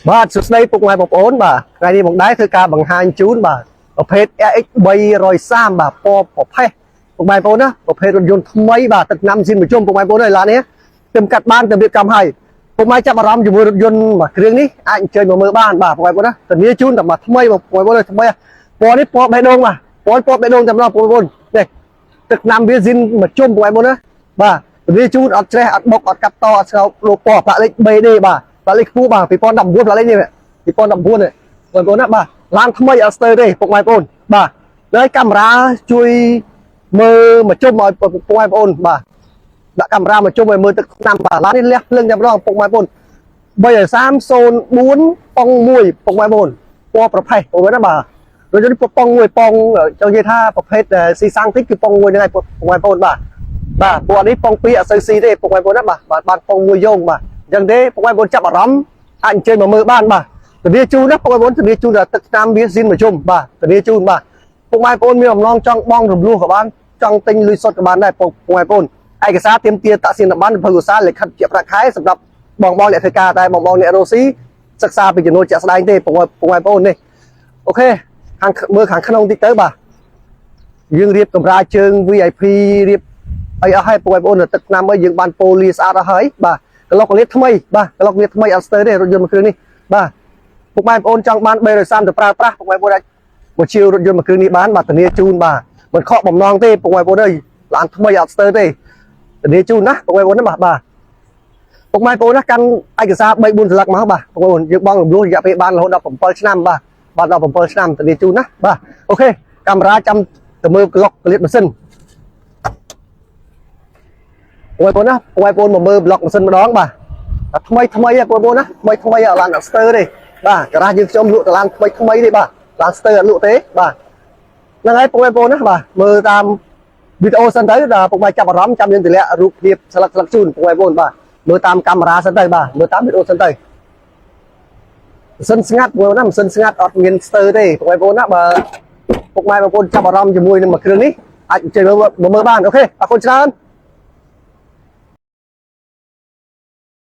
បាទសួស្តីពុកម៉ែបងប្អូនបាទថ្ងៃនេះមកដែរធ្វើការបង្ហាញជូនបាទប្រភេទ RX 330បាទពណ៌ប្រផេះពុកម៉ែបងប្អូនណាប្រភេទរថយន្តថ្មីបាទទឹកឆ្នាំស៊ីនប្រជុំពុកម៉ែបងប្អូនអើយឡាននេះខ្ញុំកាត់បានទៅរៀបចំឲ្យពុកម៉ែចាប់អារម្មណ៍ជាមួយរថយន្តមួយគ្រឿងនេះអាចអញ្ជើញមកមើលបានបាទពុកម៉ែបងប្អូនណាធានាជូនតែមកថ្មីបងប្អូនថ្មីពណ៌នេះពណ៌បេះដូងបាទពណ៌បេះដូងតែម្ដងបងប្អូននេះទឹកឆ្នាំវាស៊ីនប្រជុំពុកម៉ែបងប្អូនណាបាទធានាជូនអត់ច្រេះអត់បុកអត់កាត់តអត់ស្កោបលោពណ៌ផ្លាកលេខ BD បាទផ្លាកលេខខ្ពស់បាទ2019ផ្លាកលេខនេះ2019នេះបងប្អូនណាបាទឡានថ្មីអត់ស្ទើរទេពុកម៉ែបងប្អូនបាទហើយកាមេរ៉ាជួយមើលមកជុំឲ្យពុកម៉ែបងប្អូនបាទដាក់កាមេរ៉ាមកជុំឲ្យមើលទឹកឆ្នាំបាទឡាននេះលះភ្លើងតែម្ដងពុកម៉ែបងប្អូន33004ប៉ុង1ពុកម៉ែបងប្អូនពណ៌ប្រផេះបងប្អូនណាបាទដូចនេះប៉ុង1ប៉ុងចង់និយាយថាប្រភេទស៊ីសាំងតិចគឺប៉ុង1ហ្នឹងឯងពុកម៉ែបងប្អូនបាទពណ៌នេះប៉ុង2អត់សូវស៊ីទេពុកម៉ែបងប្អូនណាបាទបានប៉ុង1យោងបាទអញ្ចឹងទេពុកម៉ែបងប្អូនចាប់អារម្មណ៍អាចអញ្ជើញមកមើលបានបាទធានាជូនណាពុកម៉ែបងប្អូនធានាជូនថាទឹកឆ្នាំវាស៊ីនមកជុំបាទធានាជូនបាទពុកម៉ែបងប្អូនមានអំណងចង់បងរំលោះក៏បានចង់ទិញលុយសុទ្ធក៏បានដែរពុកម៉ែបងប្អូនឯកសារទាមទារតាក់សៀនប័ណ្ណភៅឧស្សាហ៍លិខិតជាប្រាក់ខែសម្រាប់បងអ្នកធ្វើការតែបងអ្នករស់ស៊ីសិក្សាពីចំណូលជាក់ស្ដែងទេពុកម៉ែបងប្អូននេះអូខេខាងមើលខាងក្នុងតិចទៅបាទយើងរៀបកម្រាលជើង VIP រៀបអីអស់ហើយពុកម៉ែបងប្អូនទឹកឆ្នាំអីយើងបានប៉ូលីស្អាតអស់ហើយបាទក្លុកលាតថ្មីបាទក្លុកលាតថ្មីអត់ស្ទើរទេរថយន្តមួយគ្រឿងនេះបាទពុកម៉ែបងប្អូនចង់បាន330ទៅប្រើប្រាស់ពុកម៉ែបងប្អូនអាចមកជាវរថយន្តមួយគ្រឿងនេះបានបាទធានាជូនបាទមិនខកបំណងទេពុកម៉ែបងប្អូនអើយឡានថ្មីអត់ស្ទើរទេធានាជូនណាពុកម៉ែបងប្អូនណាបាទពុកម៉ែបងប្អូនណាកាន់ឯកសារ3 4សន្លឹកមកបាទពុកម៉ែបងប្អូនយើងបងរំលោះរយៈពេលបានរហូតដល់7ឆ្នាំបាទ17ឆ្នាំធានាជូនណាបាទអូខេកាមេរ៉ាចាំទៅមើលក្លុកកលៀតម៉ាស៊ីនបងប្អូនណាបងប្អូនមកមើលប្លុកម៉ាស៊ីនម្ដងបាទថ្មីបងប្អូនណាថ្មីឡានអត់ស្ទើរទេបាទការ៉ាយើងខ្ញុំលក់តឡានថ្មីទេបាទឡានស្ទើរអត់លក់ទេបាទហ្នឹងហើយបងប្អូនណាបាទមើលតាមវីដេអូសិនទៅដល់ពុកម៉ែចាប់អារម្មណ៍ចាំយើងទម្លាក់រូបភាពស្លឹកជូនបងប្អូនបាទមើលតាមកាមេរ៉ាសិនទៅបាទមើលតាមវីដេអូសិនទៅម៉ាស៊ីនស្ងាត់បងប្អូនណាម៉ាស៊ីនស្ងាត់អត់មានស្ទើរទេបងប្អូនណាបើពុកម៉ែបងប្អូនចាប់អារម្មណ៍ជាមួយនឹងមួយគ្រឿងនេះអាចអញ្ជើញមើលបានអូខេអរគុណច្រើន